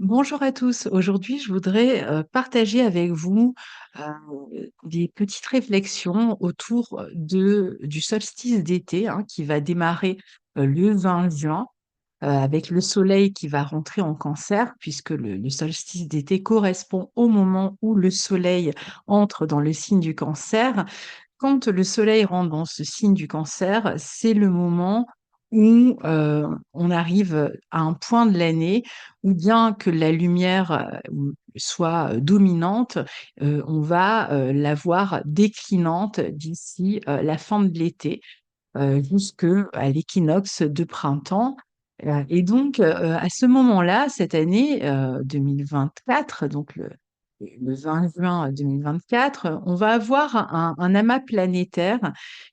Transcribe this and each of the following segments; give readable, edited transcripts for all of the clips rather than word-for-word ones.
Bonjour à tous. Aujourd'hui, je voudrais partager avec vous des petites réflexions autour du solstice d'été qui va démarrer le 20 juin avec le soleil qui va rentrer en cancer, puisque le solstice d'été correspond au moment où le soleil entre dans le signe du cancer. Quand le soleil rentre dans ce signe du cancer, c'est le moment où, on arrive à un point de l'année où bien que la lumière, soit, dominante, on va, la voir déclinante d'ici, la fin de l'été, jusqu'à l'équinoxe de printemps, et donc, à ce moment-là, cette année, 2024, donc le 20 juin 2024, on va avoir un amas planétaire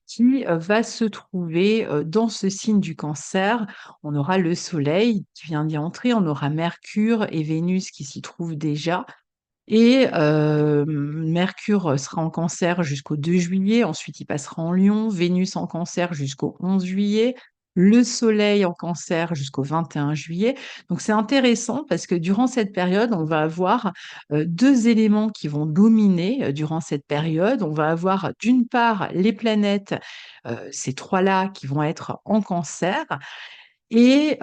qui, va se trouver, dans ce signe du Cancer. On aura le Soleil qui vient d'y entrer, on aura Mercure et Vénus qui s'y trouvent déjà et Mercure sera en Cancer jusqu'au 2 juillet, ensuite il passera en Lion, Vénus en Cancer jusqu'au 11 juillet, le Soleil en Cancer jusqu'au 21 juillet. Donc c'est intéressant parce que durant cette période, on va avoir, 2 éléments qui vont dominer, durant cette période. On va avoir d'une part les planètes, ces 3-là qui vont être en Cancer et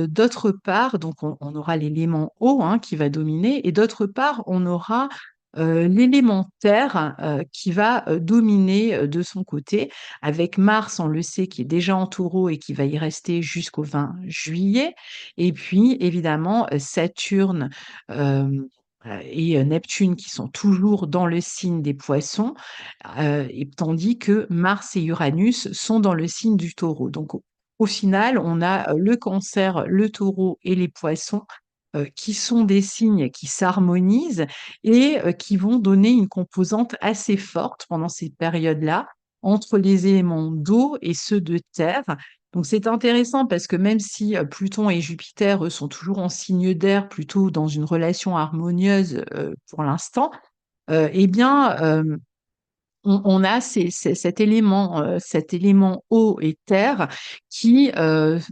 d'autre part, donc on aura l'élément eau, qui va dominer et d'autre part, on aura, l'élément terre, qui va, dominer, de son côté avec Mars, on le sait, qui est déjà en Taureau et qui va y rester jusqu'au 20 juillet et puis évidemment, Saturne, et Neptune qui sont toujours dans le signe des Poissons, et tandis que Mars et Uranus sont dans le signe du Taureau. Donc au final, on a, le Cancer, le Taureau et les Poissons, qui sont des signes qui s'harmonisent et qui vont donner une composante assez forte pendant ces périodes-là, entre les éléments d'eau et ceux de terre. Donc c'est intéressant parce que même si, Pluton et Jupiter, eux, sont toujours en signe d'air, plutôt dans une relation harmonieuse, pour l'instant, eh bien, on a cet élément eau et terre qui,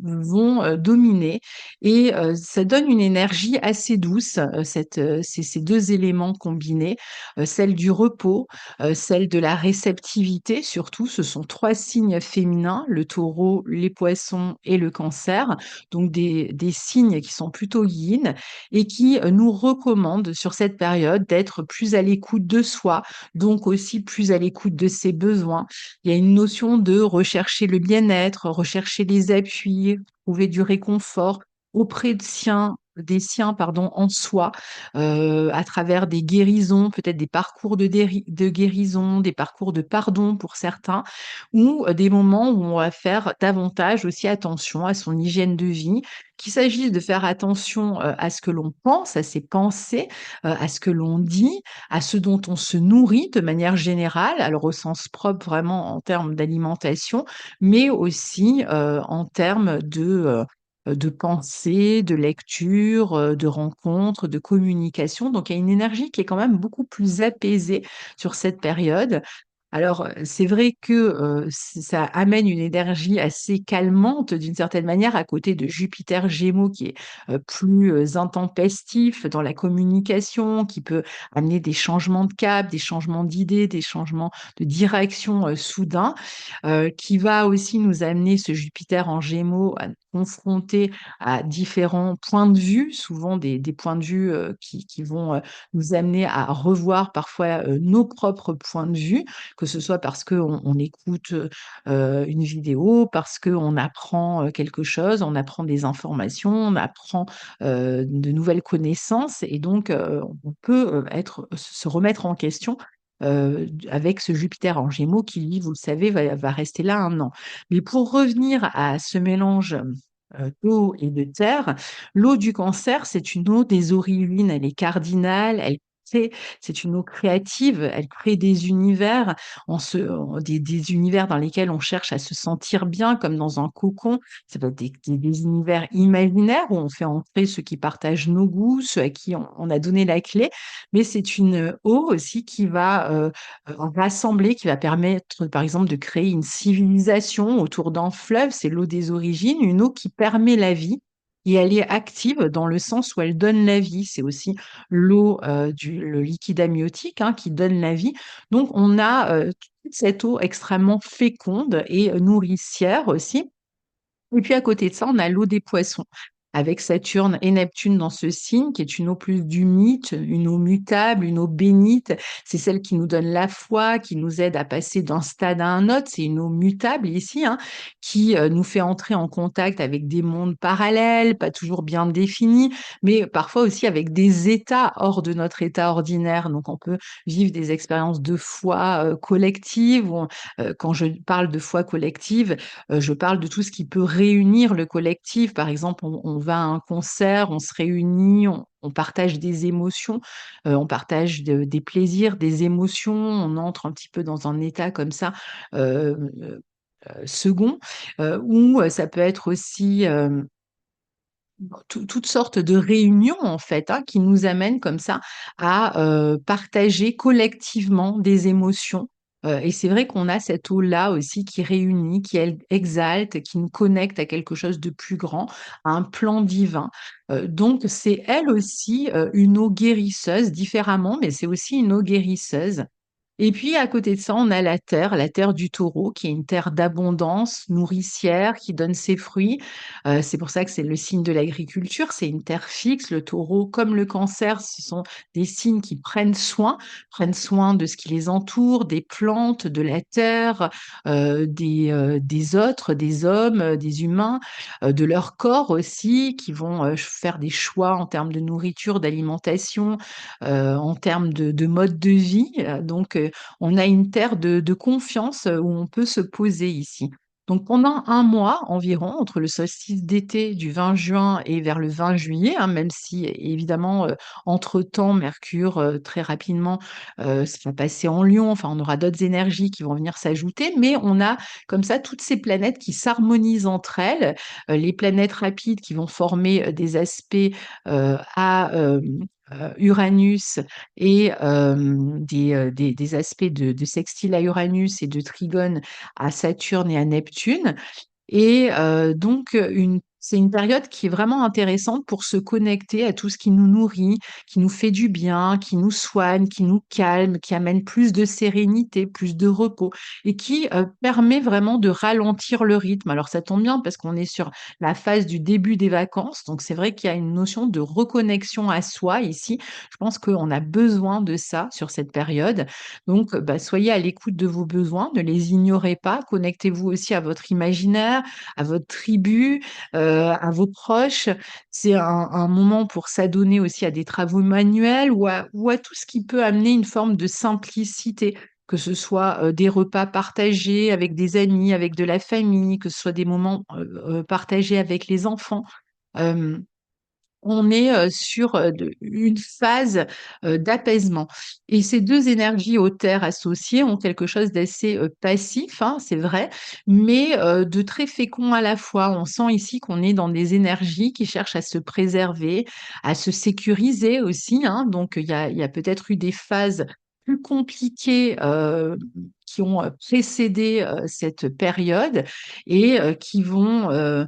vont, dominer et ça donne une énergie assez douce, ces 2 éléments combinés, celle du repos, celle de la réceptivité surtout. Ce sont 3 signes féminins, le Taureau, les Poissons et le Cancer, donc des signes qui sont plutôt yin et qui, nous recommandent sur cette période d'être plus à l'écoute de soi, donc aussi plus à l'écoute de ses besoins. Il y a une notion de rechercher le bien-être, rechercher les appuis, trouver du réconfort auprès des siens pardon, en soi, à travers des guérisons, peut-être des parcours de guérison, des parcours de pardon pour certains, ou des moments où on va faire davantage aussi attention à son hygiène de vie, qu'il s'agisse de faire attention, à ce que l'on pense, à ses pensées, à ce que l'on dit, à ce dont on se nourrit de manière générale, alors au sens propre vraiment en termes d'alimentation, mais aussi, en termes de pensée, de lecture, de rencontres, de communication. Donc il y a une énergie qui est quand même beaucoup plus apaisée sur cette période. Alors, c'est vrai que, ça amène une énergie assez calmante d'une certaine manière à côté de Jupiter Gémeaux qui est, plus, intempestif dans la communication, qui peut amener des changements de cap, des changements d'idées, des changements de direction, soudains, qui va aussi nous amener ce Jupiter en Gémeaux à nous confronter à différents points de vue, souvent des points de vue, qui vont, nous amener à revoir parfois, nos propres points de vue, que ce soit parce qu'on écoute, une vidéo, parce qu'on apprend, quelque chose, on apprend des informations, on apprend, de nouvelles connaissances et donc on peut, se remettre en question, avec ce Jupiter en Gémeaux qui lui, vous le savez, va rester là 1 an. Mais pour revenir à ce mélange, d'eau et de terre, l'eau du Cancer, c'est une eau des origines, elle est cardinale, elle crée c'est une eau créative, elle crée des univers, des univers dans lesquels on cherche à se sentir bien comme dans un cocon. Ça peut être des univers imaginaires où on fait entrer ceux qui partagent nos goûts, ceux à qui on a donné la clé, mais c'est une eau aussi qui va, rassembler, qui va permettre, par exemple, de créer une civilisation autour d'un fleuve, c'est l'eau des origines, une eau qui permet la vie, et elle est active dans le sens où elle donne la vie. C'est aussi l'eau, le liquide amniotique, hein, qui donne la vie. Donc on a, toute cette eau extrêmement féconde et nourricière aussi. Et puis à côté de ça, on a l'eau des poissons, avec Saturne et Neptune dans ce signe, qui est une eau plus du mythe, une eau mutable, une eau bénite. C'est celle qui nous donne la foi, qui nous aide à passer d'un stade à un autre. C'est une eau mutable ici, hein, qui nous fait entrer en contact avec des mondes parallèles, pas toujours bien définis, mais parfois aussi avec des états hors de notre état ordinaire. Donc on peut vivre des expériences de foi collective. Quand je parle de foi collective, je parle de tout ce qui peut réunir le collectif. Par exemple, on va à un concert, on se réunit, on partage des émotions, on partage des plaisirs, des émotions, on entre un petit peu dans un état comme ça, heu second, ou ça peut être aussi, toutes sortes de réunions en fait, hein, qui nous amènent comme ça à, partager collectivement des émotions, et c'est vrai qu'on a cette eau-là aussi qui réunit, qui elle exalte, qui nous connecte à quelque chose de plus grand, à un plan divin, donc c'est elle aussi, une eau guérisseuse différemment, mais c'est aussi une eau guérisseuse. Et puis à côté de ça, on a la terre du Taureau, qui est une terre d'abondance, nourricière, qui donne ses fruits. C'est pour ça que c'est le signe de l'agriculture, c'est une terre fixe. Le Taureau, comme le Cancer, ce sont des signes qui prennent soin de ce qui les entoure, des plantes, de la terre, des autres, des hommes, des humains, de leur corps aussi, qui vont, faire des choix en termes de nourriture, d'alimentation, en termes de mode de vie, on a une terre de confiance, où on peut se poser ici. Donc pendant un mois environ, entre le solstice d'été du 20 juin et vers le 20 juillet, hein, même si évidemment, entre-temps Mercure, très rapidement, va passer en Lion, enfin on aura d'autres énergies qui vont venir s'ajouter, mais on a comme ça toutes ces planètes qui s'harmonisent entre elles, les planètes rapides qui vont former, des aspects, à, Uranus et des aspects de sextile à Uranus et de trigone à Saturne et à Neptune. Et c'est une période qui est vraiment intéressante pour se connecter à tout ce qui nous nourrit, qui nous fait du bien, qui nous soigne, qui nous calme, qui amène plus de sérénité, plus de repos et qui, permet vraiment de ralentir le rythme. Alors ça tombe bien parce qu'on est sur la phase du début des vacances, donc c'est vrai qu'il y a une notion de reconnexion à soi ici. Je pense qu'on a besoin de ça sur cette période. Donc, bah, soyez à l'écoute de vos besoins, ne les ignorez pas, connectez-vous aussi à votre imaginaire, à votre tribu, à vos proches. C'est un moment pour s'adonner aussi à des travaux manuels ou à tout ce qui peut amener une forme de simplicité, que ce soit, des repas partagés avec des amis, avec de la famille, que ce soit des moments, partagés avec les enfants. Hem On est, sur, une phase, d'apaisement et ces 2 énergies aux terres associées ont quelque chose d'assez, passif, hein, c'est vrai, mais de très fécond à la fois. On sent ici qu'on est dans des énergies qui cherchent à se préserver, à se sécuriser aussi, hein, donc il y a peut-être eu des phases plus compliquées, qui ont, précédé, cette période et qui vont,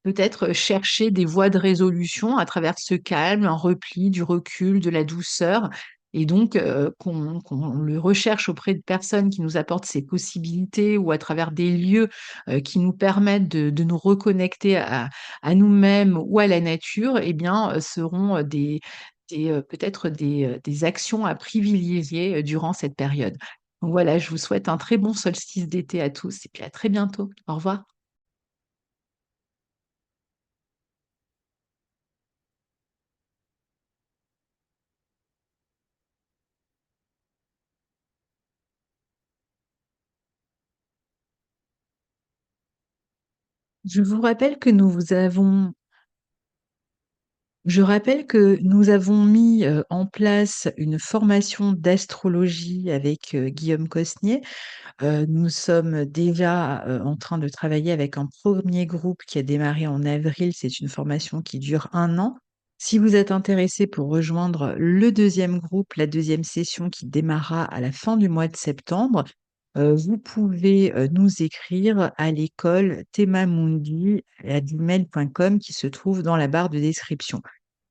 peut-être chercher des voies de résolution à travers ce calme, un repli, du recul, de la douceur et donc qu'on le recherche auprès de personnes qui nous apportent ces possibilités ou à travers des lieux, qui nous permettent de nous reconnecter à nous-mêmes ou à la nature et bien, seront, peut-être des actions à privilégier, durant cette période. Donc voilà, je vous souhaite un très bon solstice d'été à tous et puis à très bientôt. Au revoir. Je vous rappelle que nous avons je rappelle que nous avons mis, en place une formation d'astrologie avec, Guillaume Cosnier. Nous sommes déjà, en train de travailler avec un premier groupe qui a démarré en avril. C'est une formation qui dure 1 an. Si vous êtes intéressé pour rejoindre le deuxième groupe, la deuxième session qui démarrera à la fin du mois de septembre, vous pouvez, nous écrire à l'école themamundi@gmail.com qui se trouve dans la barre de description.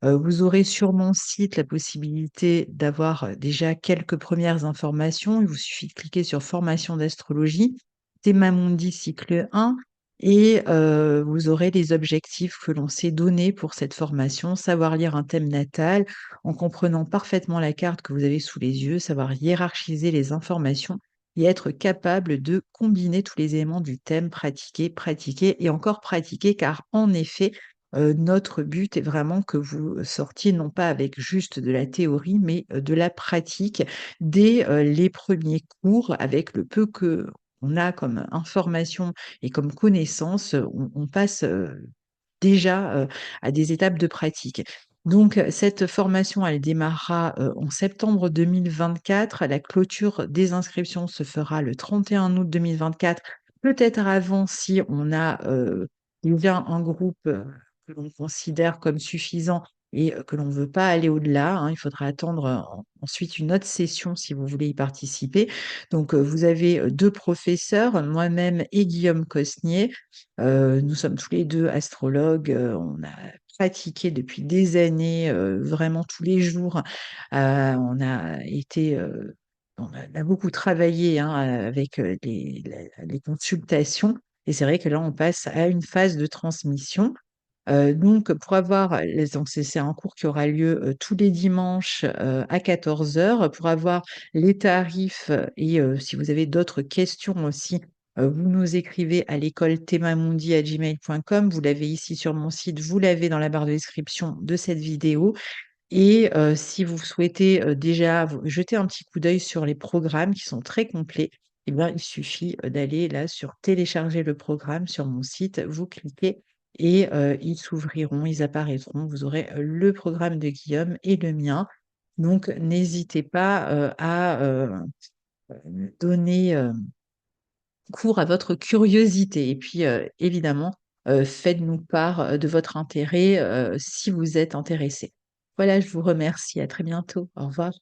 Vous aurez sur mon site la possibilité d'avoir, déjà quelques premières informations. Il vous suffit de cliquer sur formation d'astrologie, Thema Mundi cycle 1 et vous aurez les objectifs que l'on s'est donnés pour cette formation. Savoir lire un thème natal en comprenant parfaitement la carte que vous avez sous les yeux, savoir hiérarchiser les informations et être capable de combiner tous les éléments du thème, pratiquer, pratiquer et encore pratiquer car en effet, notre but est vraiment que vous sortiez non pas avec juste de la théorie, mais, de la pratique dès, les premiers cours avec le peu qu'on a comme information et comme connaissance, on passe, déjà, à des étapes de pratique. Donc, cette formation, elle démarrera, en septembre 2024. La clôture des inscriptions se fera le 31 août 2024, peut-être avant si on a, déjà un groupe, que l'on considère comme suffisant et que l'on ne veut pas aller au-delà, hein. Il faudra attendre, ensuite une autre session si vous voulez y participer. Donc, vous avez, 2 professeurs, moi-même et Guillaume Cosnier. Nous sommes tous les 2 astrologues, on a pratiqué depuis des années, vraiment tous les jours. On a été, on a beaucoup travaillé, hein, avec, les consultations et c'est vrai que là, on passe à une phase de transmission. Donc pour avoir les donc c'est un cours qui aura lieu, tous les dimanches, à 14 heures. Pour avoir les tarifs, et si vous avez d'autres questions aussi, vous nous écrivez à l'école themamundi@gmail.com. Vous l'avez ici sur mon site, vous l'avez dans la barre de description de cette vidéo et si vous souhaitez, déjà v jeter un petit coup d'œil sur les programmes qui sont très complets, eh bien, il suffit, d'aller là sur «Télécharger le programme» sur mon site, vous cliquez et ils s'ouvriront, ils apparaîtront. Vous aurez, le programme de Guillaume et le mien. Donc n'hésitez pas, à, donner, cours à votre curiosité et puis, évidemment, faites-nous part, de votre intérêt, si vous êtes intéressé. Voilà, je vous remercie. À très bientôt. Au revoir.